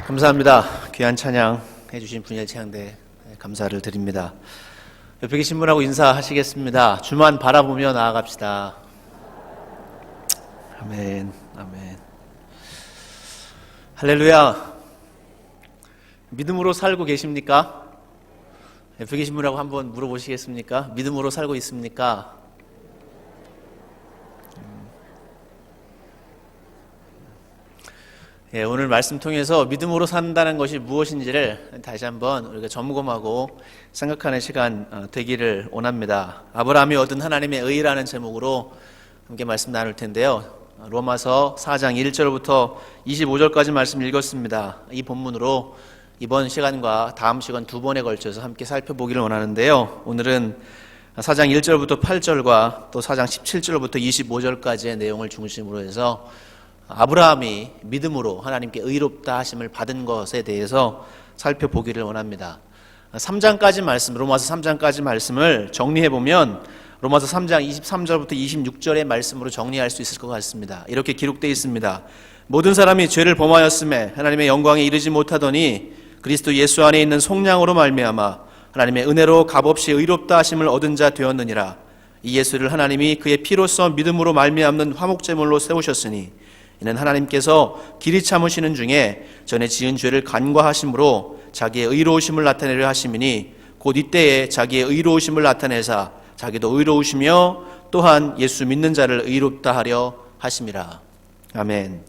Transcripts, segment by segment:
감사합니다. 귀한 찬양 해주신 분야의 채양대 감사를 드립니다. 옆에 계신 분하고 인사하시겠습니다. 주만 바라보며 나아갑시다. 아멘, 아멘. 할렐루야. 믿음으로 살고 계십니까? 옆에 계신 분하고 한번 물어보시겠습니까? 믿음으로 살고 있습니까? 예, 오늘 말씀 통해서 믿음으로 산다는 것이 무엇인지를 다시 한번 우리가 점검하고 생각하는 시간 되기를 원합니다. 아브라함이 얻은 하나님의 의라는 제목으로 함께 말씀 나눌 텐데요. 로마서 4장 1절부터 25절까지 말씀 읽었습니다. 이 본문으로 이번 시간과 다음 시간 두 번에 걸쳐서 함께 살펴보기를 원하는데요. 오늘은 4장 1절부터 8절과 또 4장 17절부터 25절까지의 내용을 중심으로 해서 아브라함이 믿음으로 하나님께 의롭다 하심을 받은 것에 대해서 살펴보기를 원합니다. 3장까지 말씀, 로마서 3장까지 말씀을 정리해보면 로마서 3장 23절부터 26절의 말씀으로 정리할 수 있을 것 같습니다. 이렇게 기록되어 있습니다. 모든 사람이 죄를 범하였음에 하나님의 영광에 이르지 못하더니 그리스도 예수 안에 있는 속량으로 말미암아 하나님의 은혜로 값없이 의롭다 하심을 얻은 자 되었느니라. 이 예수를 하나님이 그의 피로써 믿음으로 말미암는 화목제물로 세우셨으니 이는 하나님께서 길이 참으시는 중에 전에 지은 죄를 간과하심으로 자기의 의로우심을 나타내려 하심이니 곧 이때에 자기의 의로우심을 나타내사 자기도 의로우시며 또한 예수 믿는 자를 의롭다 하려 하심이라. 아멘.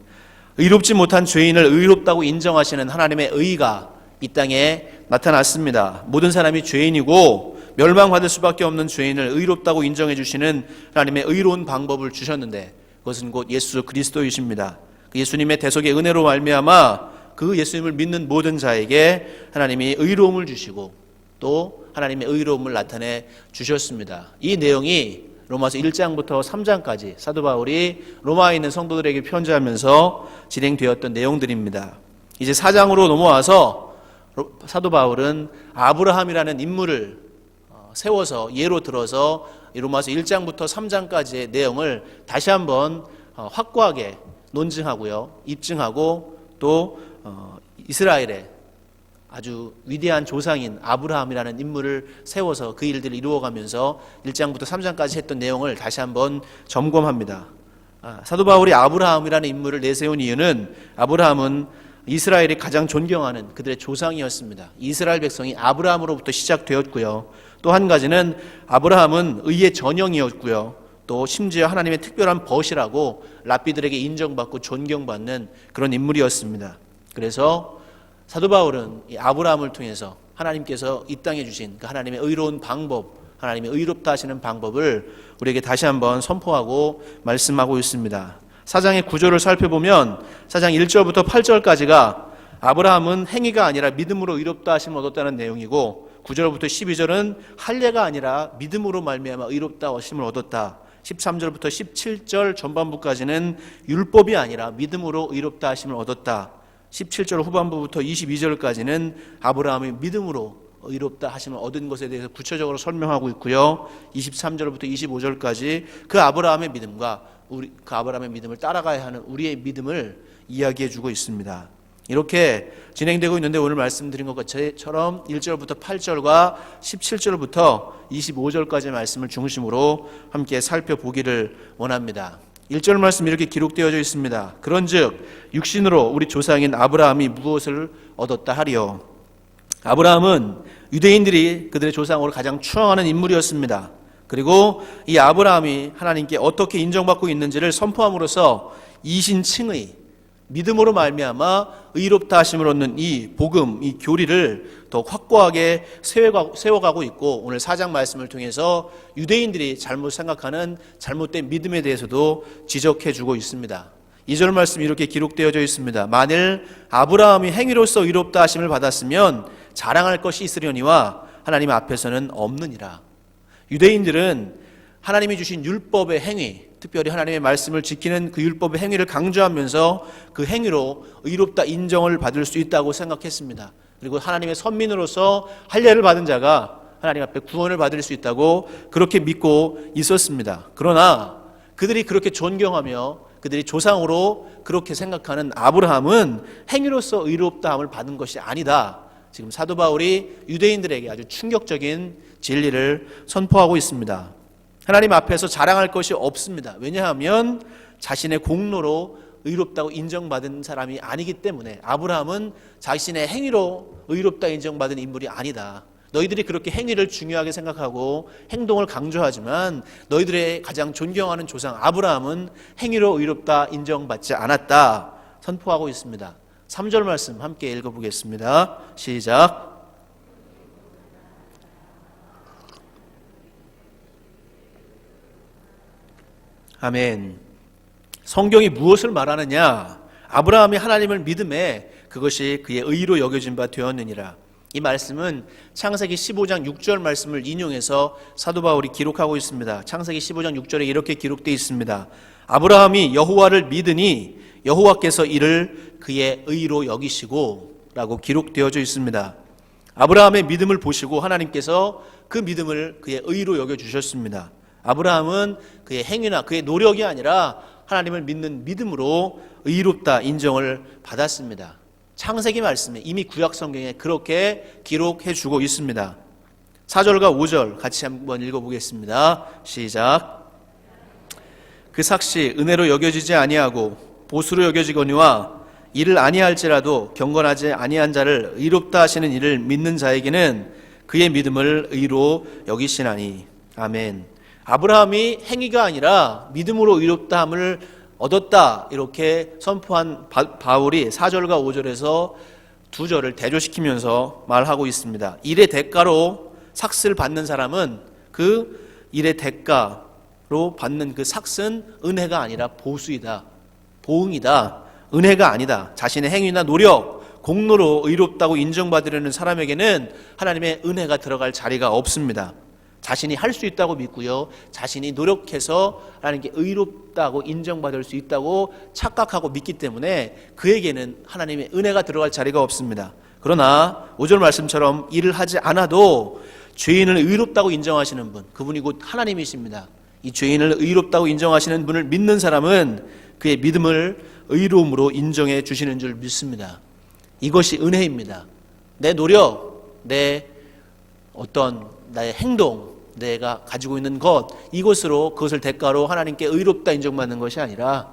의롭지 못한 죄인을 의롭다고 인정하시는 하나님의 의가 이 땅에 나타났습니다. 모든 사람이 죄인이고 멸망받을 수밖에 없는 죄인을 의롭다고 인정해 주시는 하나님의 의로운 방법을 주셨는데 그것은 곧 예수 그리스도이십니다. 그 예수님의 대속의 은혜로 말미암아 그 예수님을 믿는 모든 자에게 하나님이 의로움을 주시고 또 하나님의 의로움을 나타내 주셨습니다. 이 내용이 로마서 1장부터 3장까지 사도 바울이 로마에 있는 성도들에게 편지하면서 진행되었던 내용들입니다. 이제 4장으로 넘어와서 사도 바울은 아브라함이라는 인물을 세워서 예로 들어서 로마서 1장부터 3장까지의 내용을 다시 한번 확고하게 논증하고요, 입증하고 또 이스라엘의 아주 위대한 조상인 아브라함이라는 인물을 세워서 그 일들을 이루어가면서 1장부터 3장까지 했던 내용을 다시 한번 점검합니다. 사도 바울이 아브라함이라는 인물을 내세운 이유는 아브라함은 이스라엘이 가장 존경하는 그들의 조상이었습니다. 이스라엘 백성이 아브라함으로부터 시작되었고요. 또 한 가지는 아브라함은 의의 전형이었고요. 또 심지어 하나님의 특별한 벗이라고 랍비들에게 인정받고 존경받는 그런 인물이었습니다. 그래서 사도 바울은 이 아브라함을 통해서 하나님께서 이 땅에 주신 그 하나님의 의로운 방법, 하나님의 의롭다 하시는 방법을 우리에게 다시 한번 선포하고 말씀하고 있습니다. 4장의 구조를 살펴보면 4장 1절부터 8절까지가 아브라함은 행위가 아니라 믿음으로 의롭다 하심을 얻었다는 내용이고 9절부터 12절은 할례가 아니라 믿음으로 말미암아 의롭다 하심을 얻었다. 13절부터 17절 전반부까지는 율법이 아니라 믿음으로 의롭다 하심을 얻었다. 17절 후반부부터 22절까지는 아브라함이 믿음으로 의롭다 하심을 얻은 것에 대해서 구체적으로 설명하고 있고요. 23절부터 25절까지 그 아브라함의 믿음과 그 아브라함의 믿음을 따라가야 하는 우리의 믿음을 이야기해 주고 있습니다. 이렇게 진행되고 있는데 오늘 말씀드린 것처럼 1절부터 8절과 17절부터 25절까지의 말씀을 중심으로 함께 살펴보기를 원합니다. 1절 말씀 이렇게 기록되어져 있습니다. 그런즉 육신으로 우리 조상인 아브라함이 무엇을 얻었다 하리요. 아브라함은 유대인들이 그들의 조상으로 가장 추앙하는 인물이었습니다. 그리고 이 아브라함이 하나님께 어떻게 인정받고 있는지를 선포함으로써 이신칭의 믿음으로 말미암아 의롭다 하심을 얻는 이 복음, 이 교리를 더 확고하게 세워가고 있고 오늘 4장 말씀을 통해서 유대인들이 잘못 생각하는 잘못된 믿음에 대해서도 지적해주고 있습니다. 2절 말씀이 이렇게 기록되어져 있습니다. 만일 아브라함이 행위로서 의롭다 하심을 받았으면 자랑할 것이 있으려니와 하나님 앞에서는 없느니라. 유대인들은 하나님이 주신 율법의 행위, 특별히 하나님의 말씀을 지키는 그 율법의 행위를 강조하면서 그 행위로 의롭다 인정을 받을 수 있다고 생각했습니다. 그리고 하나님의 선민으로서 할례를 받은 자가 하나님 앞에 구원을 받을 수 있다고 그렇게 믿고 있었습니다. 그러나 그들이 그렇게 존경하며 그들이 조상으로 그렇게 생각하는 아브라함은 행위로서 의롭다함을 받은 것이 아니다. 지금 사도 바울이 유대인들에게 아주 충격적인 진리를 선포하고 있습니다. 하나님 앞에서 자랑할 것이 없습니다. 왜냐하면 자신의 공로로 의롭다고 인정받은 사람이 아니기 때문에 아브라함은 자신의 행위로 의롭다 인정받은 인물이 아니다. 너희들이 그렇게 행위를 중요하게 생각하고 행동을 강조하지만 너희들의 가장 존경하는 조상 아브라함은 행위로 의롭다 인정받지 않았다 선포하고 있습니다. 3절 말씀 함께 읽어보겠습니다. 시작. 아멘. 성경이 무엇을 말하느냐? 아브라함이 하나님을 믿음에 그것이 그의 의로 여겨진 바 되었느니라. 이 말씀은 창세기 15장 6절 말씀을 인용해서 사도 바울이 기록하고 있습니다. 창세기 15장 6절에 이렇게 기록되어 있습니다. 아브라함이 여호와를 믿으니 여호와께서 이를 그의 의로 여기시고 라고 기록되어져 있습니다. 아브라함의 믿음을 보시고 하나님께서 그 믿음을 그의 의로 여겨주셨습니다. 아브라함은 그의 행위나 그의 노력이 아니라 하나님을 믿는 믿음으로 의롭다 인정을 받았습니다. 창세기 말씀에 이미 구약 성경에 그렇게 기록해 주고 있습니다. 4절과 5절 같이 한번 읽어보겠습니다. 시작. 그 삭시 은혜로 여겨지지 아니하고 보수로 여겨지거니와 이를 아니할지라도 경건하지 아니한 자를 의롭다 하시는 이를 믿는 자에게는 그의 믿음을 의로 여기시나니. 아멘. 아브라함이 행위가 아니라 믿음으로 의롭다함을 얻었다 이렇게 선포한 바울이 4절과 5절에서 2절을 대조시키면서 말하고 있습니다. 일의 대가로 삭스를 받는 사람은 그 일의 대가로 받는 그 삭스는 은혜가 아니라 보수이다. 보응이다. 은혜가 아니다. 자신의 행위나 노력, 공로로 의롭다고 인정받으려는 사람에게는 하나님의 은혜가 들어갈 자리가 없습니다. 자신이 할 수 있다고 믿고요. 자신이 노력해서 하나님께 의롭다고 인정받을 수 있다고 착각하고 믿기 때문에 그에게는 하나님의 은혜가 들어갈 자리가 없습니다. 그러나 5절 말씀처럼 일을 하지 않아도 죄인을 의롭다고 인정하시는 분, 그분이 곧 하나님이십니다. 이 죄인을 의롭다고 인정하시는 분을 믿는 사람은 그의 믿음을 의로움으로 인정해 주시는 줄 믿습니다. 이것이 은혜입니다. 내 노력, 내 어떤 나의 행동, 내가 가지고 있는 것, 이것으로 그것을 대가로 하나님께 의롭다 인정받는 것이 아니라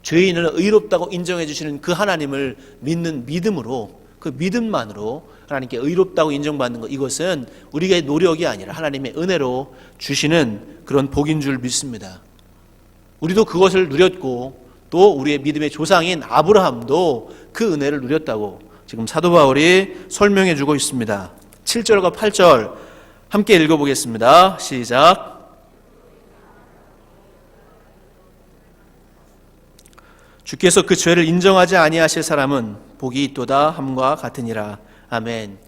죄인을 의롭다고 인정해 주시는 그 하나님을 믿는 믿음으로, 그 믿음만으로 하나님께 의롭다고 인정받는 것, 이것은 우리의 노력이 아니라 하나님의 은혜로 주시는 그런 복인 줄 믿습니다. 우리도 그것을 누렸고 또 우리의 믿음의 조상인 아브라함도 그 은혜를 누렸다고 지금 사도 바울이 설명해 주고 있습니다. 7절과 8절 함께 읽어보겠습니다. 시작. 주께서 그 죄를 인정하지 아니하실 사람은 복이 있도다 함과 같으니라. 아멘.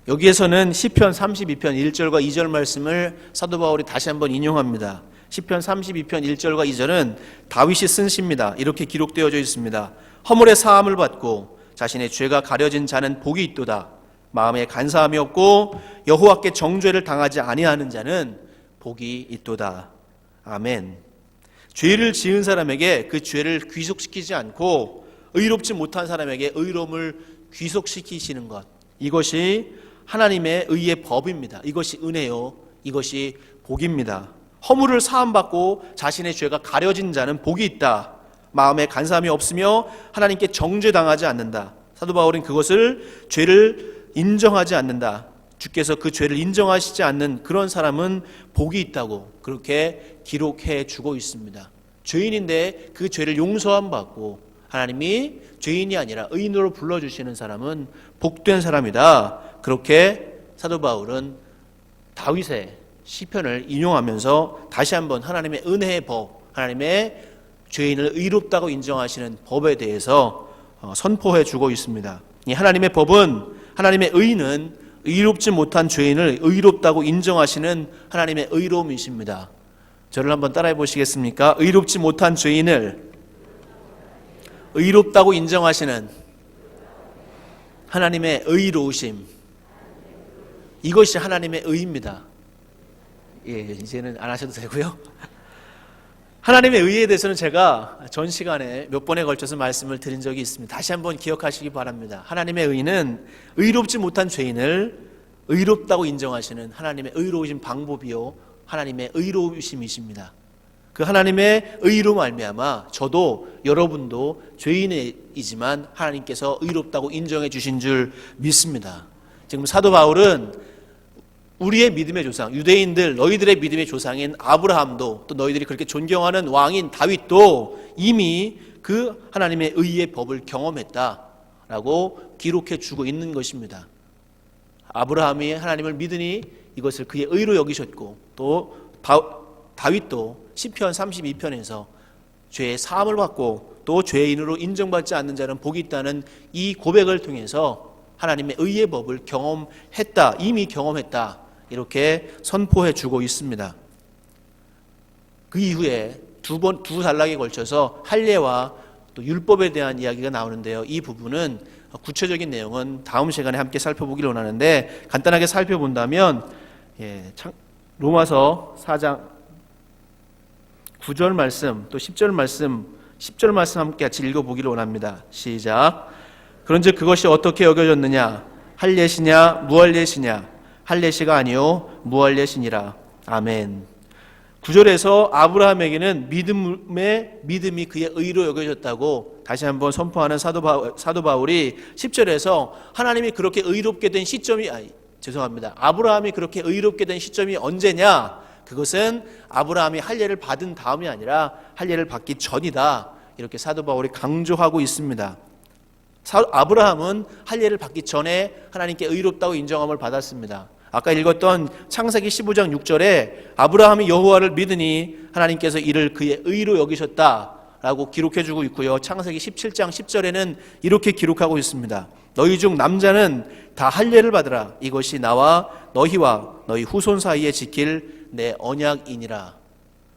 여기에서는 시편 32편 1절과 2절 말씀을 사도 바울이 다시 한번 인용합니다. 시편 32편 1절과 2절은 다윗이 쓴 시입니다. 이렇게 기록되어져 있습니다. 허물의 사함을 받고 자신의 죄가 가려진 자는 복이 있도다. 마음에 간사함이 없고 여호와께 정죄를 당하지 아니하는 자는 복이 있도다. 아멘. 죄를 지은 사람에게 그 죄를 귀속시키지 않고 의롭지 못한 사람에게 의로움을 귀속시키시는 것, 이것이 하나님의 의의 법입니다. 이것이 은혜요, 이것이 복입니다. 허물을 사함받고 자신의 죄가 가려진 자는 복이 있다. 마음에 간사함이 없으며 하나님께 정죄당하지 않는다. 사도 바울은 그것을 죄를 인정하지 않는다. 주께서 그 죄를 인정하시지 않는 그런 사람은 복이 있다고 그렇게 기록해 주고 있습니다. 죄인인데 그 죄를 용서함 받고 하나님이 죄인이 아니라 의인으로 불러주시는 사람은 복된 사람이다. 그렇게 사도 바울은 다윗의 시편을 인용하면서 다시 한번 하나님의 은혜의 법, 하나님의 죄인을 의롭다고 인정하시는 법에 대해서 선포해 주고 있습니다. 이 하나님의 법은, 하나님의 의는 의롭지 못한 죄인을 의롭다고 인정하시는 하나님의 의로움이십니다. 저를 한번 따라해 보시겠습니까? 의롭지 못한 죄인을 의롭다고 인정하시는 하나님의 의로우심, 이것이 하나님의 의입니다. 예, 이제는 안 하셔도 되고요. 하나님의 의에 대해서는 제가 전 시간에 몇 번에 걸쳐서 말씀을 드린 적이 있습니다. 다시 한번 기억하시기 바랍니다. 하나님의 의는 의롭지 못한 죄인을 의롭다고 인정하시는 하나님의 의로우신 방법이요 하나님의 의로우심이십니다. 그 하나님의 의로 말미암아 저도 여러분도 죄인이지만 하나님께서 의롭다고 인정해 주신 줄 믿습니다. 지금 사도 바울은 우리의 믿음의 조상, 유대인들 너희들의 믿음의 조상인 아브라함도 또 너희들이 그렇게 존경하는 왕인 다윗도 이미 그 하나님의 의의 법을 경험했다라고 기록해 주고 있는 것입니다. 아브라함이 하나님을 믿으니 이것을 그의 의로 여기셨고 또 다윗도 시편 32편에서 죄의 사함을 받고 또 죄인으로 인정받지 않는 자는 복이 있다는 이 고백을 통해서 하나님의 의의 법을 경험했다, 이미 경험했다 이렇게 선포해 주고 있습니다. 그 이후에 두 단락에 걸쳐서 할례와 또 율법에 대한 이야기가 나오는데요. 이 부분은 구체적인 내용은 다음 시간에 함께 살펴보기를 원하는데 간단하게 살펴본다면 로마서 4장 9절 말씀 또 10절 말씀 함께 같이 읽어보기를 원합니다. 시작. 그런즉 그것이 어떻게 여겨졌느냐 할례시냐 무할례시냐 할례시가 아니요 무할례시니라. 아멘. 9절에서 아브라함에게는 믿음이 그의 의로 여겨졌다고 다시 한번 선포하는 사도 바울이 10절에서 하나님이 그렇게 의롭게 된 시점이 아브라함이 그렇게 의롭게 된 시점이 언제냐? 그것은 아브라함이 할례를 받은 다음이 아니라 할례를 받기 전이다. 이렇게 사도 바울이 강조하고 있습니다. 아브라함은 할례를 받기 전에 하나님께 의롭다고 인정함을 받았습니다. 아까 읽었던 창세기 15장 6절에 아브라함이 여호와를 믿으니 하나님께서 이를 그의 의로 여기셨다라고 기록해주고 있고요. 창세기 17장 10절에는 이렇게 기록하고 있습니다. 너희 중 남자는 다 할례를 받으라. 이것이 나와 너희와 너희 후손 사이에 지킬 내 언약이니라.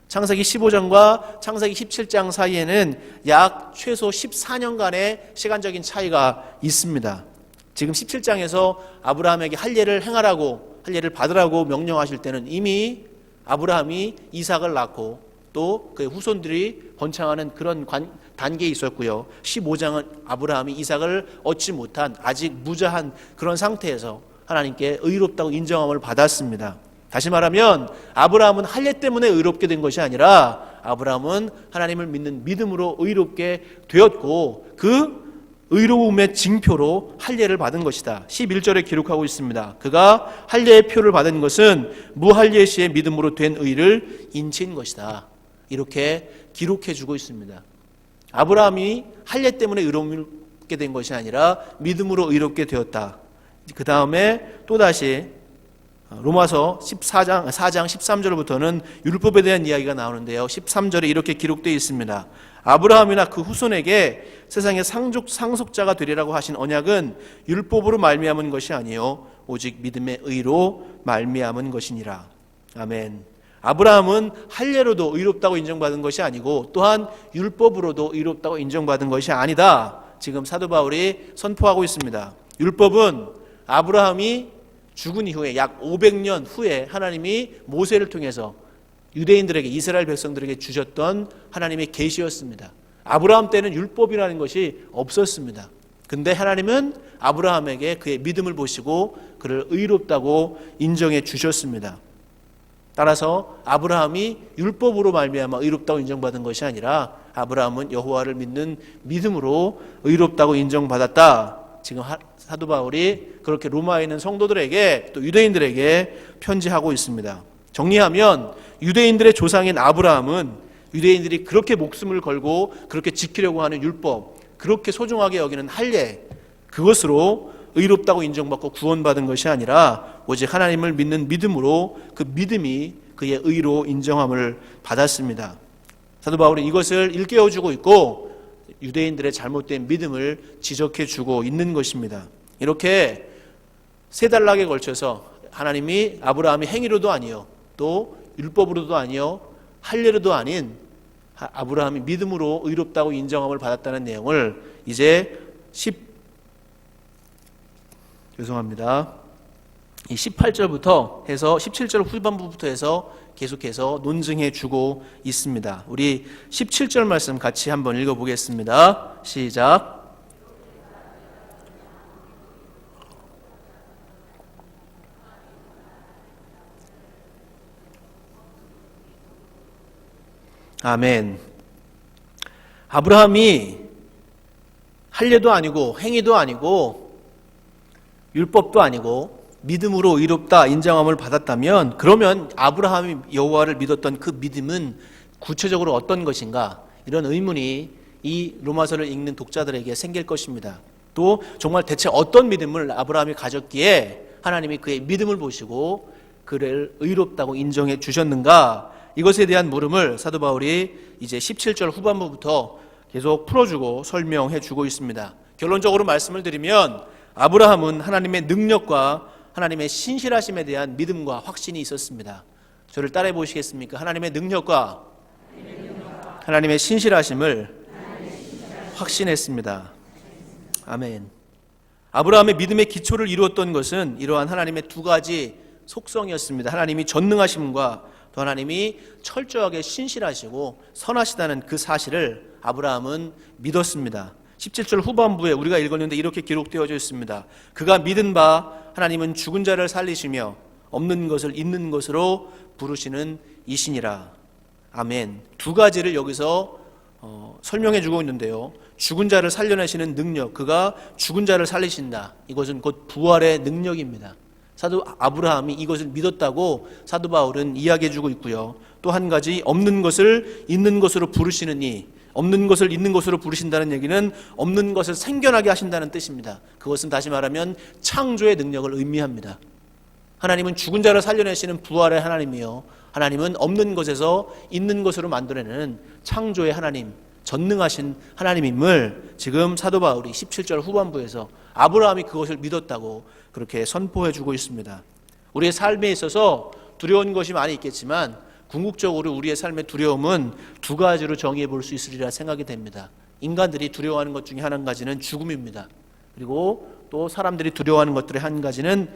창세기 15장과 창세기 17장 사이에는 약 최소 14년간의 시간적인 차이가 있습니다. 지금 17장에서 아브라함에게 할례를 행하라고 할례를 받으라고 명령하실 때는 이미 아브라함이 이삭을 낳고 또 그의 후손들이 번창하는 그런 단계에 있었고요. 15장은 아브라함이 이삭을 얻지 못한 아직 무자한 그런 상태에서 하나님께 의롭다고 인정함을 받았습니다. 다시 말하면 아브라함은 할례 때문에 의롭게 된 것이 아니라 아브라함은 하나님을 믿는 믿음으로 의롭게 되었고 그 의로움의 징표로 할례를 받은 것이다. 11절에 기록하고 있습니다. 그가 할례의 표를 받은 것은 무할례 시의 믿음으로 된 의를 인치인 것이다. 이렇게 기록해 주고 있습니다. 아브라함이 할례 때문에 의롭게 된 것이 아니라 믿음으로 의롭게 되었다. 그 다음에 또다시 로마서 4장 13절부터는 율법에 대한 이야기가 나오는데요. 13절에 이렇게 기록되어 있습니다. 아브라함이나 그 후손에게 세상의 상속자가 되리라고 하신 언약은 율법으로 말미암은 것이 아니요 오직 믿음의 의로 말미암은 것이니라. 아멘. 아브라함은 할례로도 의롭다고 인정받은 것이 아니고 또한 율법으로도 의롭다고 인정받은 것이 아니다. 지금 사도 바울이 선포하고 있습니다. 율법은 아브라함이 죽은 이후에 약 500년 후에 하나님이 모세를 통해서 유대인들에게 이스라엘 백성들에게 주셨던 하나님의 계시였습니다. 아브라함 때는 율법이라는 것이 없었습니다. 근데 하나님은 아브라함에게 그의 믿음을 보시고 그를 의롭다고 인정해 주셨습니다. 따라서 아브라함이 율법으로 말미암아 의롭다고 인정받은 것이 아니라 아브라함은 여호와를 믿는 믿음으로 의롭다고 인정받았다. 지금 사도 바울이 그렇게 로마에 있는 성도들에게 또 유대인들에게 편지하고 있습니다. 정리하면 유대인들의 조상인 아브라함은 유대인들이 그렇게 목숨을 걸고 그렇게 지키려고 하는 율법, 그렇게 소중하게 여기는 할례, 그것으로 의롭다고 인정받고 구원받은 것이 아니라 오직 하나님을 믿는 믿음으로 그 믿음이 그의 의로 인정함을 받았습니다. 사도 바울은 이것을 일깨워주고 있고 유대인들의 잘못된 믿음을 지적해주고 있는 것입니다. 이렇게 세 단락에 걸쳐서 하나님이 아브라함이 행위로도 아니요 또 율법으로도 아니요 할례로도 아닌 아브라함이 믿음으로 의롭다고 인정함을 받았다는 내용을 이제 이 18절부터 해서 17절 후반부부터 해서 계속해서 논증해 주고 있습니다. 우리 17절 말씀 같이 한번 읽어보겠습니다. 시작. 아멘. 아브라함이 할례도 아니고 행위도 아니고 율법도 아니고 믿음으로 의롭다 인정함을 받았다면, 그러면 아브라함이 여호와를 믿었던 그 믿음은 구체적으로 어떤 것인가? 이런 의문이 이 로마서를 읽는 독자들에게 생길 것입니다. 또 정말 대체 어떤 믿음을 아브라함이 가졌기에 하나님이 그의 믿음을 보시고 그를 의롭다고 인정해 주셨는가? 이것에 대한 물음을 사도 바울이 이제 17절 후반부부터 계속 풀어주고 설명해 주고 있습니다. 결론적으로 말씀을 드리면 아브라함은 하나님의 능력과 하나님의 신실하심에 대한 믿음과 확신이 있었습니다. 저를 따라해 보시겠습니까? 하나님의 능력과 하나님의 신실하심을 확신했습니다. 아멘. 아브라함의 믿음의 기초를 이루었던 것은 이러한 하나님의 두 가지 속성이었습니다. 하나님이 전능하심과 또 하나님이 철저하게 신실하시고 선하시다는 그 사실을 아브라함은 믿었습니다. 17절 후반부에 우리가 읽었는데 이렇게 기록되어져 있습니다. 그가 믿은 바 하나님은 죽은 자를 살리시며 없는 것을 있는 것으로 부르시는 이시니라. 아멘. 두 가지를 여기서 설명해 주고 있는데요. 죽은 자를 살려내시는 능력, 그가 죽은 자를 살리신다. 이것은 곧 부활의 능력입니다. 사도 아브라함이 이것을 믿었다고 사도 바울은 이야기해 주고 있고요. 또 한 가지, 없는 것을 있는 것으로 부르시는 이, 없는 것을 있는 것으로 부르신다는 얘기는 없는 것을 생겨나게 하신다는 뜻입니다. 그것은 다시 말하면 창조의 능력을 의미합니다. 하나님은 죽은 자를 살려내시는 부활의 하나님이요, 하나님은 없는 것에서 있는 것으로 만들어내는 창조의 하나님, 전능하신 하나님임을 지금 사도 바울이 17절 후반부에서 아브라함이 그것을 믿었다고 그렇게 선포해 주고 있습니다. 우리의 삶에 있어서 두려운 것이 많이 있겠지만 궁극적으로 우리의 삶의 두려움은 두 가지로 정의해 볼 수 있으리라 생각이 됩니다. 인간들이 두려워하는 것 중에 한 가지는 죽음입니다. 그리고 또 사람들이 두려워하는 것들의 한 가지는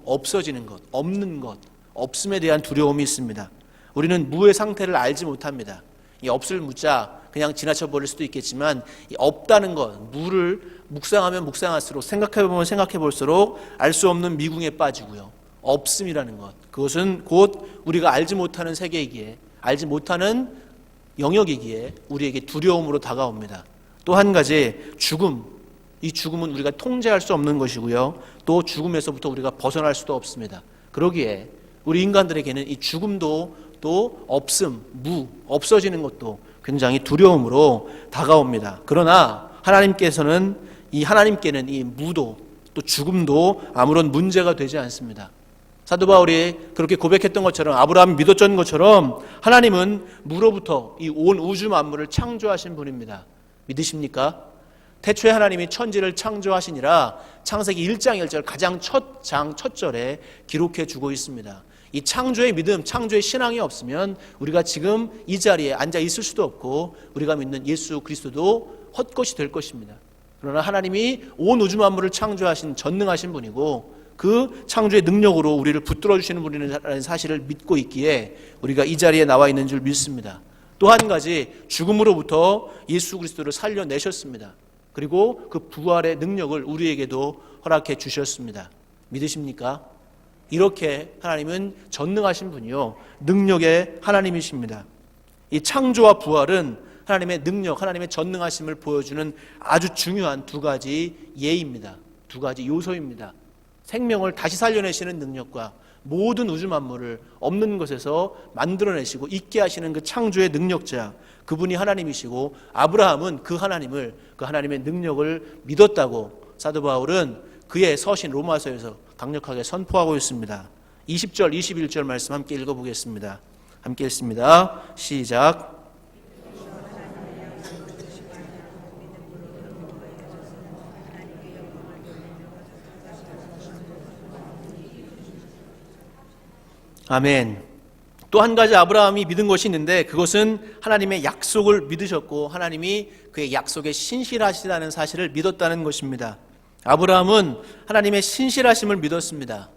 없어지는 것, 없는 것, 없음에 대한 두려움이 있습니다. 우리는 무의 상태를 알지 못합니다. 이 없을 무자 그냥 지나쳐 버릴 수도 있겠지만, 이 없다는 것, 무를 묵상하면 묵상할수록, 생각해보면 생각해볼수록 알 수 없는 미궁에 빠지고요. 없음이라는 것, 그것은 곧 우리가 알지 못하는 세계이기에, 알지 못하는 영역이기에 우리에게 두려움으로 다가옵니다. 또 한 가지, 죽음. 이 죽음은 우리가 통제할 수 없는 것이고요. 또 죽음에서부터 우리가 벗어날 수도 없습니다. 그러기에 우리 인간들에게는 이 죽음도 또 없음, 없어지는 것도 굉장히 두려움으로 다가옵니다. 그러나 하나님께는 이 무도 또 죽음도 아무런 문제가 되지 않습니다. 사도 바울이 그렇게 고백했던 것처럼, 아브라함이 믿었던 것처럼 하나님은 무로부터 이 온 우주 만물을 창조하신 분입니다. 믿으십니까? 태초에 하나님이 천지를 창조하시니라 창세기 1장 1절 가장 첫 절에 기록해 주고 있습니다. 이 창조의 믿음, 창조의 신앙이 없으면 우리가 지금 이 자리에 앉아 있을 수도 없고 우리가 믿는 예수 그리스도도 헛것이 될 것입니다. 그러나 하나님이 온 우주 만물을 창조하신 전능하신 분이고 그 창조의 능력으로 우리를 붙들어 주시는 분이라는 사실을 믿고 있기에 우리가 이 자리에 나와 있는 줄 믿습니다. 또 한 가지, 죽음으로부터 예수 그리스도를 살려내셨습니다. 그리고 그 부활의 능력을 우리에게도 허락해 주셨습니다. 믿으십니까? 이렇게 하나님은 전능하신 분이요, 능력의 하나님이십니다. 이 창조와 부활은 하나님의 능력, 하나님의 전능하심을 보여주는 아주 중요한 두 가지 예입니다. 두 가지 요소입니다. 생명을 다시 살려내시는 능력과 모든 우주 만물을 없는 것에서 만들어내시고 있게 하시는 그 창조의 능력자, 그분이 하나님이시고 아브라함은 그 하나님의 능력을 믿었다고 사도 바울은 그의 서신 로마서에서 강력하게 선포하고 있습니다. 20절, 21절 말씀 함께 읽어보겠습니다. 함께 읽습니다. 시작. 아멘. 또 한 가지 아브라함이 믿은 것이 있는데 그것은 하나님의 약속을 믿으셨고 하나님이 그의 약속에 신실하시다는 사실을 믿었다는 것입니다. 아브라함은 하나님의 신실하심을 믿었습니다.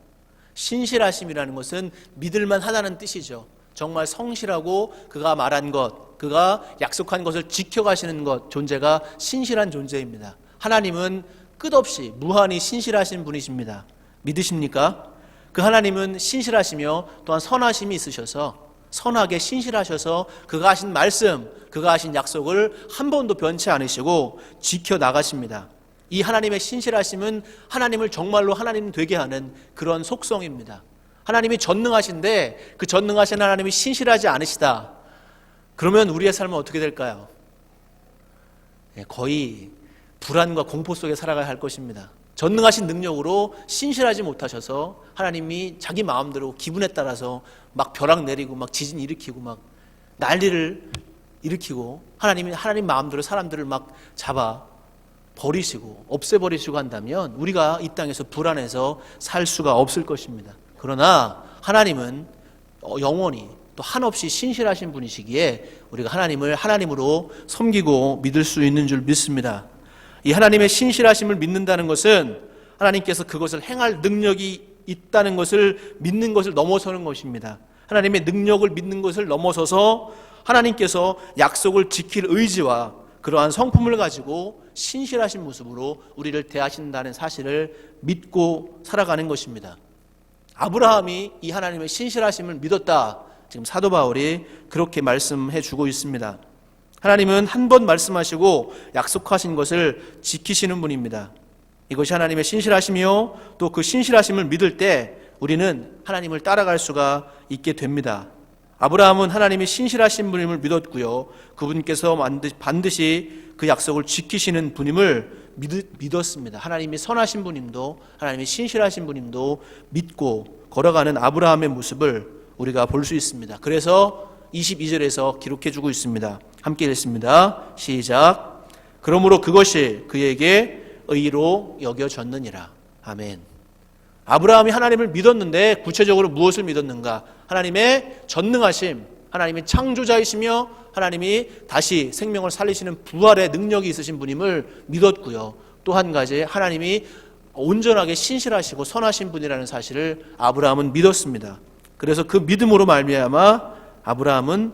신실하심이라는 것은 믿을만 하다는 뜻이죠. 정말 성실하고 그가 말한 것, 그가 약속한 것을 지켜가시는 것, 존재가 신실한 존재입니다. 하나님은 끝없이 무한히 신실하신 분이십니다. 믿으십니까? 그 하나님은 신실하시며 또한 선하심이 있으셔서 선하게 신실하셔서 그가 하신 말씀, 그가 하신 약속을 한 번도 변치 않으시고 지켜나가십니다. 이 하나님의 신실하심은 하나님을 정말로 하나님 되게 하는 그런 속성입니다. 하나님이 전능하신데 그 전능하신 하나님이 신실하지 않으시다. 그러면 우리의 삶은 어떻게 될까요? 거의 불안과 공포 속에 살아가야 할 것입니다. 전능하신 능력으로 신실하지 못하셔서 하나님이 자기 마음대로 기분에 따라서 막 벼락 내리고 막 지진 일으키고 막 난리를 일으키고 하나님 마음대로 사람들을 막 잡아 버리시고 없애버리시고 한다면 우리가 이 땅에서 불안해서 살 수가 없을 것입니다. 그러나 하나님은 영원히 또 한없이 신실하신 분이시기에 우리가 하나님을 하나님으로 섬기고 믿을 수 있는 줄 믿습니다. 이 하나님의 신실하심을 믿는다는 것은 하나님께서 그것을 행할 능력이 있다는 것을 믿는 것을 넘어서는 것입니다. 하나님의 능력을 믿는 것을 넘어서서 하나님께서 약속을 지킬 의지와 그러한 성품을 가지고 신실하신 모습으로 우리를 대하신다는 사실을 믿고 살아가는 것입니다. 아브라함이 이 하나님의 신실하심을 믿었다. 지금 사도 바울이 그렇게 말씀해 주고 있습니다. 하나님은 한 번 말씀하시고 약속하신 것을 지키시는 분입니다. 이것이 하나님의 신실하심이요, 또 그 신실하심을 믿을 때 우리는 하나님을 따라갈 수가 있게 됩니다. 아브라함은 하나님이 신실하신 분임을 믿었고요, 그분께서 반드시 그 약속을 지키시는 분임을 믿었습니다. 하나님이 선하신 분임도 하나님이 신실하신 분임도 믿고 걸어가는 아브라함의 모습을 우리가 볼 수 있습니다. 그래서 22절에서 기록해 주고 있습니다. 함께 읽습니다. 시작. 그러므로 그것이 그에게 의로 여겨졌느니라. 아멘. 아브라함이 하나님을 믿었는데 구체적으로 무엇을 믿었는가? 하나님의 전능하심, 하나님이 창조자이시며 하나님이 다시 생명을 살리시는 부활의 능력이 있으신 분임을 믿었고요. 또 한 가지, 하나님이 온전하게 신실하시고 선하신 분이라는 사실을 아브라함은 믿었습니다. 그래서 그 믿음으로 말미암아 아브라함은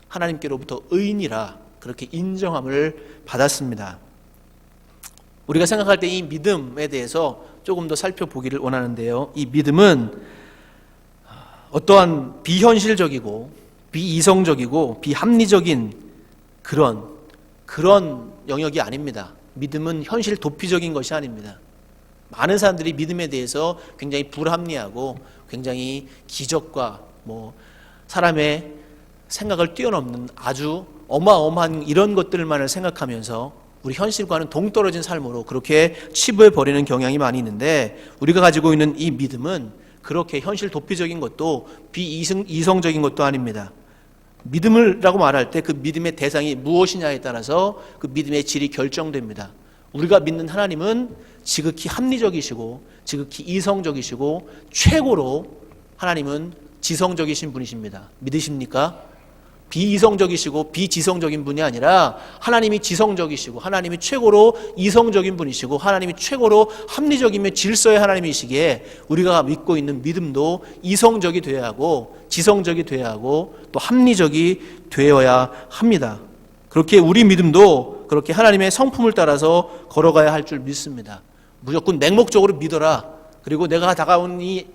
하나님께로부터 의인이라 그렇게 인정함을 받았습니다. 우리가 생각할 때 이 믿음에 대해서 조금 더 살펴보기를 원하는데요, 이 믿음은 어떠한 비현실적이고 비이성적이고 비합리적인 그런 영역이 아닙니다. 믿음은 현실 도피적인 것이 아닙니다. 많은 사람들이 믿음에 대해서 굉장히 불합리하고 굉장히 기적과 사람의 생각을 뛰어넘는 아주 어마어마한 이런 것들만을 생각하면서 우리 현실과는 동떨어진 삶으로 그렇게 치부해 버리는 경향이 많이 있는데, 우리가 가지고 있는 이 믿음은 그렇게 현실 도피적인 것도 비이성적인 것도 아닙니다. 믿음이라고 말할 때 그 믿음의 대상이 무엇이냐에 따라서 그 믿음의 질이 결정됩니다. 우리가 믿는 하나님은 지극히 합리적이시고 지극히 이성적이시고 최고로 하나님은 지성적이신 분이십니다. 믿으십니까? 비이성적이시고 비지성적인 분이 아니라 하나님이 지성적이시고 하나님이 최고로 이성적인 분이시고 하나님이 최고로 합리적이며 질서의 하나님이시기에 우리가 믿고 있는 믿음도 이성적이 되어야 하고 지성적이 되어야 하고 또 합리적이 되어야 합니다. 그렇게 우리 믿음도 그렇게 하나님의 성품을 따라서 걸어가야 할 줄 믿습니다. 무조건 맹목적으로 믿어라. 그리고 내가 다가온 이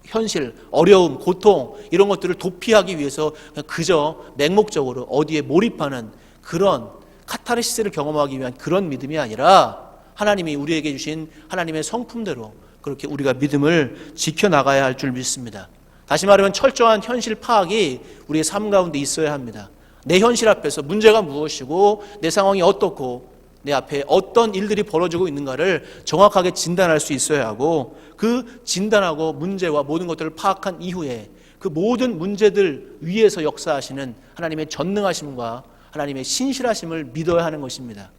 현실, 어려움, 고통 이런 것들을 도피하기 위해서 그냥 그저 맹목적으로 어디에 몰입하는 그런 카타르시스를 경험하기 위한 그런 믿음이 아니라 하나님이 우리에게 주신 하나님의 성품대로 그렇게 우리가 믿음을 지켜나가야 할 줄 믿습니다. 다시 말하면 철저한 현실 파악이 우리의 삶 가운데 있어야 합니다. 내 현실 앞에서 문제가 무엇이고 내 상황이 어떻고 내 앞에 어떤 일들이 벌어지고 있는가를 정확하게 진단할 수 있어야 하고, 그 진단하고 문제와 모든 것들을 파악한 이후에 그 모든 문제들 위에서 역사하시는 하나님의 전능하심과 하나님의 신실하심을 믿어야 하는 것입니다.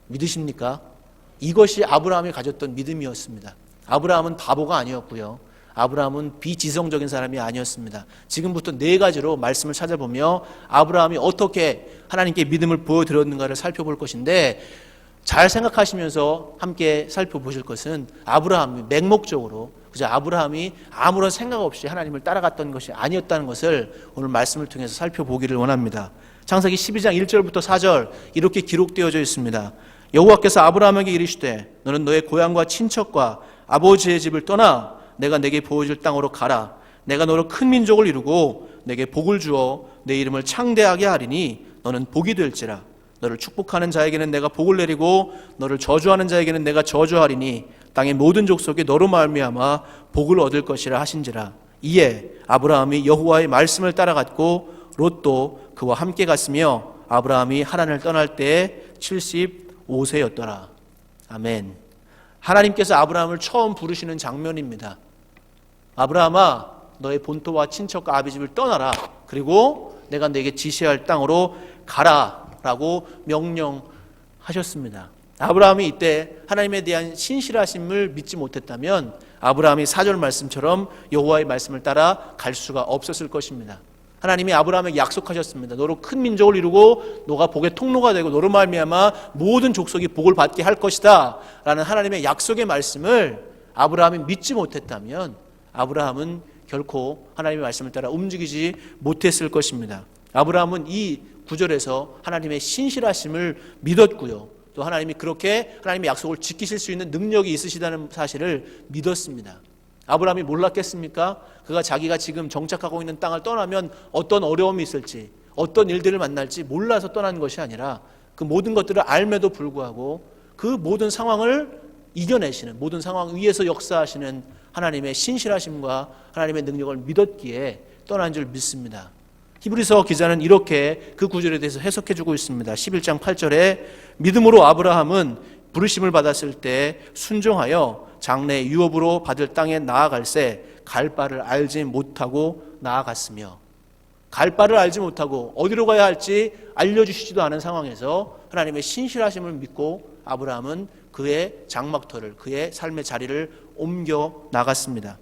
믿으십니까? 이것이 아브라함이 가졌던 믿음이었습니다. 아브라함은 바보가 아니었고요, 아브라함은 비지성적인 사람이 아니었습니다. 지금부터 4가지로 말씀을 찾아보며 아브라함이 어떻게 하나님께 믿음을 보여드렸는가를 살펴볼 것인데, 잘 생각하시면서 함께 살펴보실 것은 아브라함이 맹목적으로 그저 아브라함이 아무런 생각 없이 하나님을 따라갔던 것이 아니었다는 것을 오늘 말씀을 통해서 살펴보기를 원합니다. 창세기 12장 1절부터 4절 이렇게 기록되어져 있습니다. 여호와께서 아브라함에게 이르시되 너는 너의 고향과 친척과 아버지의 집을 떠나 내가 내게 보여줄 땅으로 가라. 내가 너로 큰 민족을 이루고 내게 복을 주어 내 이름을 창대하게 하리니 너는 복이 될지라. 너를 축복하는 자에게는 내가 복을 내리고 너를 저주하는 자에게는 내가 저주하리니 땅의 모든 족속이 너로 말미암아 복을 얻을 것이라 하신지라. 이에 아브라함이 여호와의 말씀을 따라갔고 롯도 그와 함께 갔으며 아브라함이 하란을 떠날 때에 75세였더라. 아멘. 하나님께서 아브라함을 처음 부르시는 장면입니다. 아브라함아, 너의 본토와 친척과 아비집을 떠나라. 그리고 내가 내게 지시할 땅으로 가라 라고 명령하셨습니다. 아브라함이 이때 하나님에 대한 신실하심을 믿지 못했다면 아브라함이 4절 말씀처럼 여호와의 말씀을 따라 갈 수가 없었을 것입니다. 하나님이 아브라함에게 약속하셨습니다. 너로 큰 민족을 이루고 너가 복의 통로가 되고 너로 말미암아 모든 족속이 복을 받게 할 것이다 라는 하나님의 약속의 말씀을 아브라함이 믿지 못했다면 아브라함은 결코 하나님의 말씀을 따라 움직이지 못했을 것입니다. 아브라함은 이 구절에서 하나님의 신실하심을 믿었고요. 또 하나님이 그렇게 하나님의 약속을 지키실 수 있는 능력이 있으시다는 사실을 믿었습니다. 아브라함이 몰랐겠습니까? 그가 자기가 지금 정착하고 있는 땅을 떠나면 어떤 어려움이 있을지, 어떤 일들을 만날지 몰라서 떠난 것이 아니라 그 모든 것들을 알매도 불구하고 그 모든 상황을 이겨내시는, 모든 상황 위에서 역사하시는 하나님의 신실하심과 하나님의 능력을 믿었기에 떠난 줄 믿습니다. 히브리서 기자는 이렇게 그 구절에 대해서 해석해주고 있습니다. 11장 8절에 믿음으로 아브라함은 부르심을 받았을 때 순종하여 장래 유업으로 받을 땅에 나아갈새 갈 바를 알지 못하고 나아갔으며, 갈 바를 알지 못하고 어디로 가야 할지 알려주시지도 않은 상황에서 하나님의 신실하심을 믿고 아브라함은 그의 장막터를, 그의 삶의 자리를 옮겨 나갔습니다.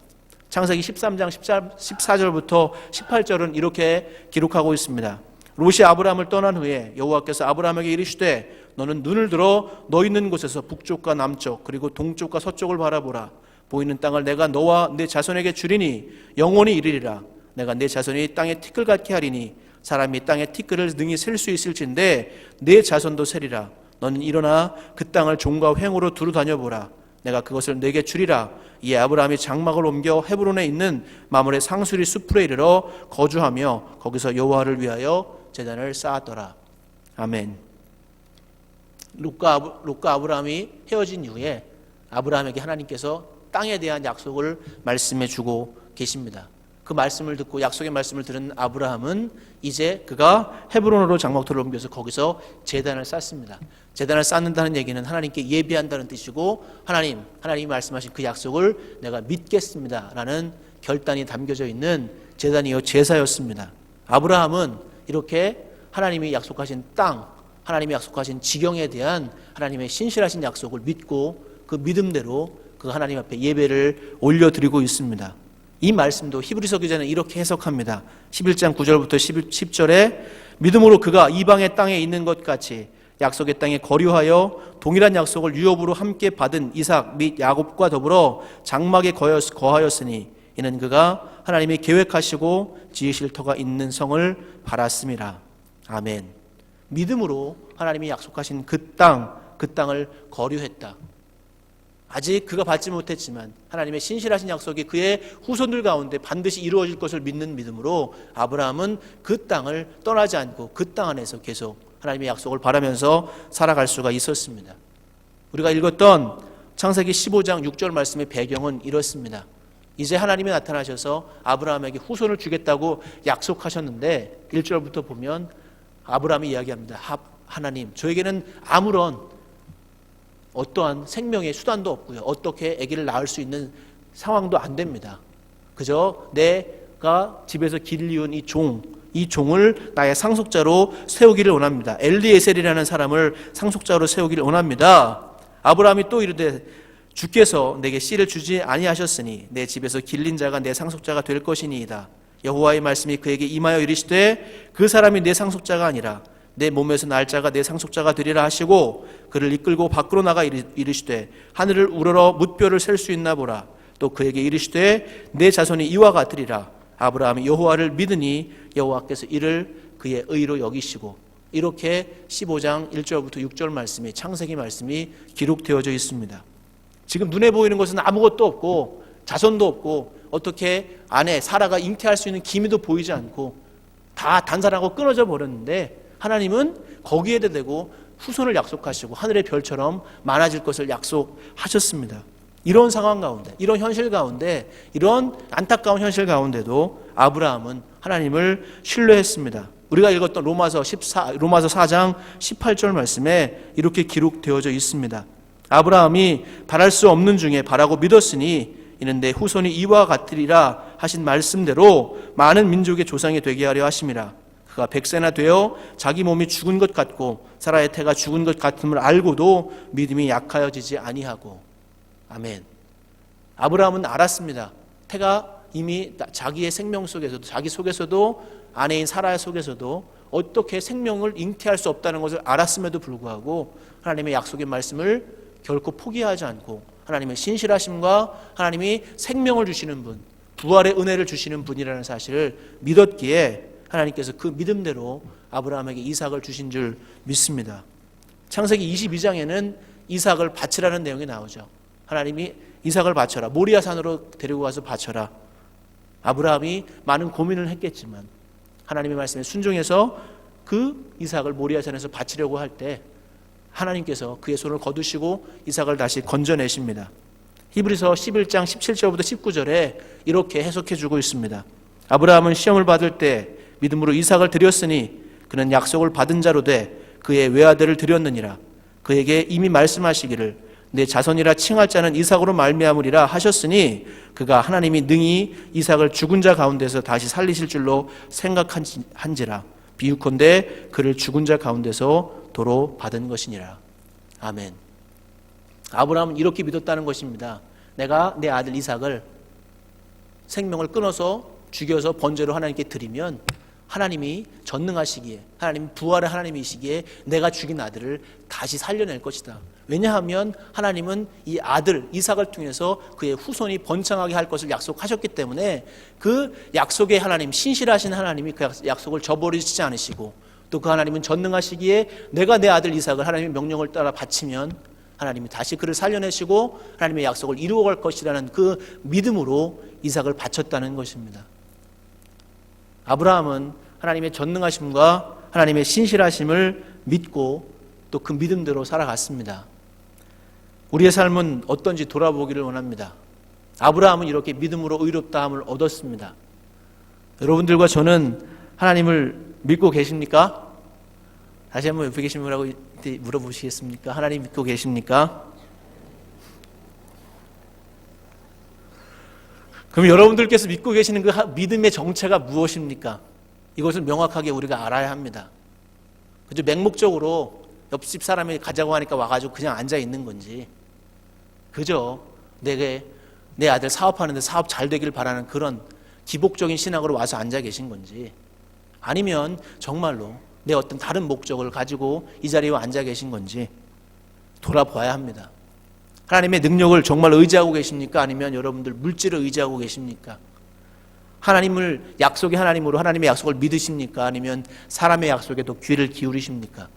창세기 13장 14절부터 18절은 이렇게 기록하고 있습니다. 롯이 아브라함을 떠난 후에 여호와께서 아브라함에게 이르시되 너는 눈을 들어 너 있는 곳에서 북쪽과 남쪽 그리고 동쪽과 서쪽을 바라보라. 보이는 땅을 내가 너와 내 자손에게 주리니 영원히 이르리라. 내가 내 자손이 땅에 티끌 같게 하리니 사람이 땅에 티끌을 능히 셀 수 있을진데 내 자손도 세리라. 너는 일어나 그 땅을 종과 횡으로 두루 다녀보라. 내가 그것을 내게 주리라. 이에 아브라함이 장막을 옮겨 헤브론에 있는 마므레 상수리 숲으로 이르러 거주하며 거기서 여호와를 위하여 제단을 쌓았더라. 아멘. 롯과 아브라함이 헤어진 이후에 아브라함에게 하나님께서 땅에 대한 약속을 말씀해 주고 계십니다. 그 말씀을 듣고 약속의 말씀을 들은 아브라함은 이제 그가 헤브론으로 장막터를 옮겨서 거기서 제단을 쌓습니다. 제단을 쌓는다는 얘기는 하나님께 예비한다는 뜻이고 하나님이 말씀하신 그 약속을 내가 믿겠습니다 라는 결단이 담겨져 있는 제단이요 제사였습니다. 아브라함은 이렇게 하나님이 약속하신 땅, 하나님이 약속하신 지경에 대한 하나님의 신실하신 약속을 믿고 그 믿음대로 그 하나님 앞에 예배를 올려드리고 있습니다. 이 말씀도 히브리서 기자는 이렇게 해석합니다. 11장 9절부터 10절에 믿음으로 그가 이방의 땅에 있는 것 같이 약속의 땅에 거류하여 동일한 약속을 유업으로 함께 받은 이삭 및 야곱과 더불어 장막에 거하였으니 이는 그가 하나님이 계획하시고 지으실 터가 있는 성을 바랐음이라. 아멘. 믿음으로 하나님이 약속하신 그 땅을 거류했다. 아직 그가 받지 못했지만 하나님의 신실하신 약속이 그의 후손들 가운데 반드시 이루어질 것을 믿는 믿음으로 아브라함은 그 땅을 떠나지 않고 그 땅 안에서 계속 하나님의 약속을 바라면서 살아갈 수가 있었습니다. 우리가 읽었던 창세기 15장 6절 말씀의 배경은 이렇습니다. 이제 하나님이 나타나셔서 아브라함에게 후손을 주겠다고 약속하셨는데 1절부터 보면 아브라함이 이야기합니다. 하나님, 저에게는 아무런 어떠한 생명의 수단도 없고요. 어떻게 아기를 낳을 수 있는 상황도 안 됩니다. 그저 내가 집에서 길리운 이 종을 나의 상속자로 세우기를 원합니다. 엘리에셀이라는 사람을 상속자로 세우기를 원합니다. 아브라함이 또 이르되 주께서 내게 씨를 주지 아니하셨으니 내 집에서 길린 자가 내 상속자가 될 것이니이다. 여호와의 말씀이 그에게 임하여 이르시되 그 사람이 내 상속자가 아니라 내 몸에서 날 자가 내 상속자가 되리라 하시고 그를 이끌고 밖으로 나가 이르시되 하늘을 우러러 뭇별을 셀 수 있나 보라. 또 그에게 이르시되 내 자손이 이와 같으리라. 아브라함이 여호와를 믿으니 여호와께서 이를 그의 의로 여기시고. 이렇게 15장 1절부터 6절 말씀이, 창세기 말씀이 기록되어져 있습니다. 지금 눈에 보이는 것은 아무것도 없고 자손도 없고 어떻게 아내 사라가 잉태할 수 있는 기미도 보이지 않고 다 단절하고 끊어져 버렸는데, 하나님은 거기에 대고 후손을 약속하시고 하늘의 별처럼 많아질 것을 약속하셨습니다. 이런 상황 가운데, 이런 현실 가운데, 이런 안타까운 현실 가운데도 아브라함은 하나님을 신뢰했습니다. 우리가 읽었던 로마서 4장 18절 말씀에 이렇게 기록되어져 있습니다. 아브라함이 바랄 수 없는 중에 바라고 믿었으니 이는 내 후손이 이와 같으리라 하신 말씀대로 많은 민족의 조상이 되게 하려 하심이라. 그가 100세나 되어 자기 몸이 죽은 것 같고 사라의 태가 죽은 것 같음을 알고도 믿음이 약하여지지 아니하고. 아멘. 아브라함은 알았습니다. 태가 이미 자기의 생명 속에서도, 자기 속에서도, 아내인 사라의 속에서도 어떻게 생명을 잉태할 수 없다는 것을 알았음에도 불구하고 하나님의 약속의 말씀을 결코 포기하지 않고 하나님의 신실하심과 하나님이 생명을 주시는 분, 부활의 은혜를 주시는 분이라는 사실을 믿었기에 하나님께서 그 믿음대로 아브라함에게 이삭을 주신 줄 믿습니다. 창세기 22장에는 이삭을 바치라는 내용이 나오죠. 하나님이 이삭을 바쳐라, 모리아 산으로 데리고 가서 바쳐라. 아브라함이 많은 고민을 했겠지만 하나님의 말씀에 순종해서 그 이삭을 모리아 산에서 바치려고 할 때 하나님께서 그의 손을 거두시고 이삭을 다시 건져내십니다. 히브리서 11장 17절부터 19절에 이렇게 해석해 주고 있습니다. 아브라함은 시험을 받을 때 믿음으로 이삭을 드렸으니 그는 약속을 받은 자로 돼 그의 외아들을 드렸느니라. 그에게 이미 말씀하시기를 내 자손이라 칭할 자는 이삭으로 말미암으리라 하셨으니 그가 하나님이 능히 이삭을 죽은 자 가운데서 다시 살리실 줄로 생각한지라. 비유컨대 그를 죽은 자 가운데서 도로 받은 것이니라. 아멘. 아브라함은 이렇게 믿었다는 것입니다. 내가 내 아들 이삭을 생명을 끊어서 죽여서 번제로 하나님께 드리면 하나님이 전능하시기에, 하나님 부활의 하나님이시기에 내가 죽인 아들을 다시 살려낼 것이다. 왜냐하면 하나님은 이 아들 이삭을 통해서 그의 후손이 번창하게 할 것을 약속하셨기 때문에 그 약속의 하나님, 신실하신 하나님이 그 약속을 저버리시지 않으시고 또 그 하나님은 전능하시기에 내가 내 아들 이삭을 하나님의 명령을 따라 바치면 하나님이 다시 그를 살려내시고 하나님의 약속을 이루어갈 것이라는 그 믿음으로 이삭을 바쳤다는 것입니다. 아브라함은 하나님의 전능하심과 하나님의 신실하심을 믿고 또 그 믿음대로 살아갔습니다. 우리의 삶은 어떤지 돌아보기를 원합니다. 아브라함은 이렇게 믿음으로 의롭다함을 얻었습니다. 여러분들과 저는 하나님을 믿고 계십니까? 다시 한번 옆에 계신 분하고 물어보시겠습니까? 하나님 믿고 계십니까? 그럼 여러분들께서 믿고 계시는 그 믿음의 정체가 무엇입니까? 이것을 명확하게 우리가 알아야 합니다. 그저 맹목적으로 옆집 사람이 가자고 하니까 와가지고 그냥 앉아 있는 건지, 그저 내 아들 사업하는데 사업 잘 되길 바라는 그런 기복적인 신앙으로 와서 앉아 계신 건지, 아니면 정말로 내 어떤 다른 목적을 가지고 이 자리에 앉아 계신 건지 돌아봐야 합니다. 하나님의 능력을 정말 의지하고 계십니까? 아니면 여러분들 물질을 의지하고 계십니까? 하나님을 약속의 하나님으로 하나님의 약속을 믿으십니까? 아니면 사람의 약속에도 귀를 기울이십니까?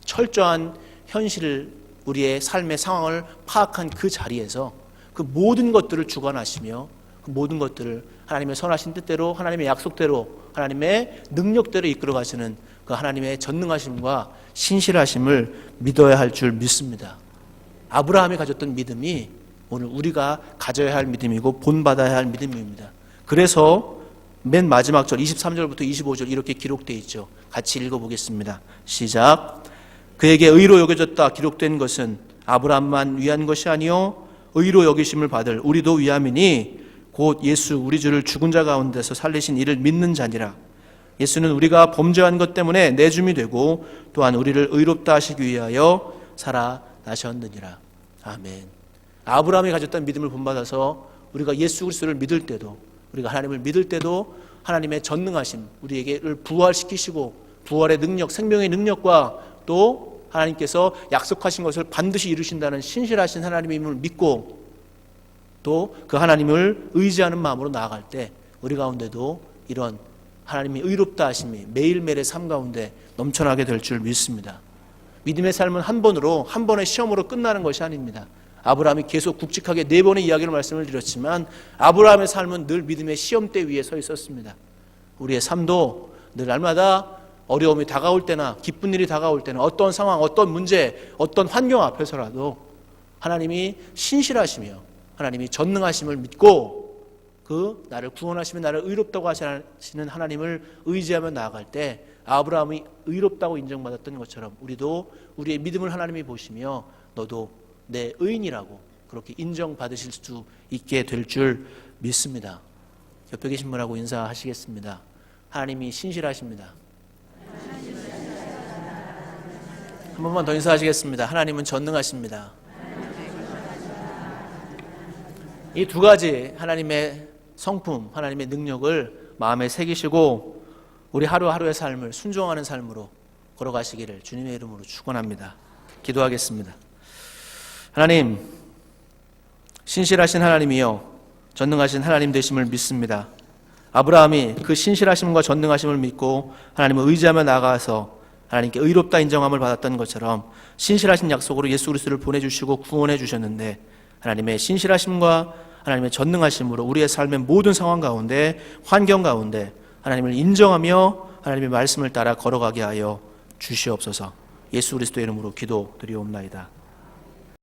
철저한 현실을, 우리의 삶의 상황을 파악한 그 자리에서 그 모든 것들을 주관하시며 그 모든 것들을 하나님의 선하신 뜻대로, 하나님의 약속대로, 하나님의 능력대로 이끌어 가시는 그 하나님의 전능하심과 신실하심을 믿어야 할 줄 믿습니다. 아브라함이 가졌던 믿음이 오늘 우리가 가져야 할 믿음이고 본받아야 할 믿음입니다. 그래서 맨 마지막 절 23절부터 25절 이렇게 기록되어 있죠. 같이 읽어보겠습니다. 시작. 그에게 의로 여겨졌다 기록된 것은 아브라함만 위한 것이 아니요 의로 여기심을 받을 우리도 위함이니 곧 예수 우리 주를 죽은 자 가운데서 살리신 이를 믿는 자니라. 예수는 우리가 범죄한 것 때문에 내줌이 되고 또한 우리를 의롭다 하시기 위하여 살아나셨느니라. 아멘. 아브라함이 가졌던 믿음을 본받아서 우리가 예수 그리스도를 믿을 때도, 우리가 하나님을 믿을 때도 하나님의 전능하심, 우리에게를 부활시키시고 부활의 능력, 생명의 능력과 또 하나님께서 약속하신 것을 반드시 이루신다는 신실하신 하나님의 힘을 믿고 또 그 하나님을 의지하는 마음으로 나아갈 때 우리 가운데도 이런 하나님이 의롭다 하심이 매일매일의 삶 가운데 넘쳐나게 될 줄 믿습니다. 믿음의 삶은 한 번의 시험으로 끝나는 것이 아닙니다. 아브라함이 계속 굵직하게 4번의 이야기를 말씀을 드렸지만 아브라함의 삶은 늘 믿음의 시험대 위에 서 있었습니다. 우리의 삶도 늘 날마다 어려움이 다가올 때나 기쁜 일이 다가올 때나 어떤 상황, 어떤 문제, 어떤 환경 앞에서라도 하나님이 신실하시며 하나님이 전능하심을 믿고 그 나를 구원하시며 나를 의롭다고 하시는 하나님을 의지하며 나아갈 때 아브라함이 의롭다고 인정받았던 것처럼 우리도 우리의 믿음을 하나님이 보시며 너도 내 의인이라고 그렇게 인정받으실 수 있게 될 줄 믿습니다. 옆에 계신 분하고 인사하시겠습니다. 하나님이 신실하십니다. 한 번만 더 인사하시겠습니다. 하나님은 전능하십니다. 이 두 가지 하나님의 성품, 하나님의 능력을 마음에 새기시고 우리 하루하루의 삶을 순종하는 삶으로 걸어가시기를 주님의 이름으로 축원합니다. 기도하겠습니다. 하나님, 신실하신 하나님이요 전능하신 하나님 되심을 믿습니다. 아브라함이 그 신실하심과 전능하심을 믿고 하나님을 의지하며 나아가서 하나님께 의롭다 인정함을 받았던 것처럼 신실하신 약속으로 예수 그리스도를 보내주시고 구원해 주셨는데 하나님의 신실하심과 하나님의 전능하심으로 우리의 삶의 모든 상황 가운데 환경 가운데 하나님을 인정하며 하나님의 말씀을 따라 걸어가게 하여 주시옵소서. 예수 그리스도의 이름으로 기도드리옵나이다.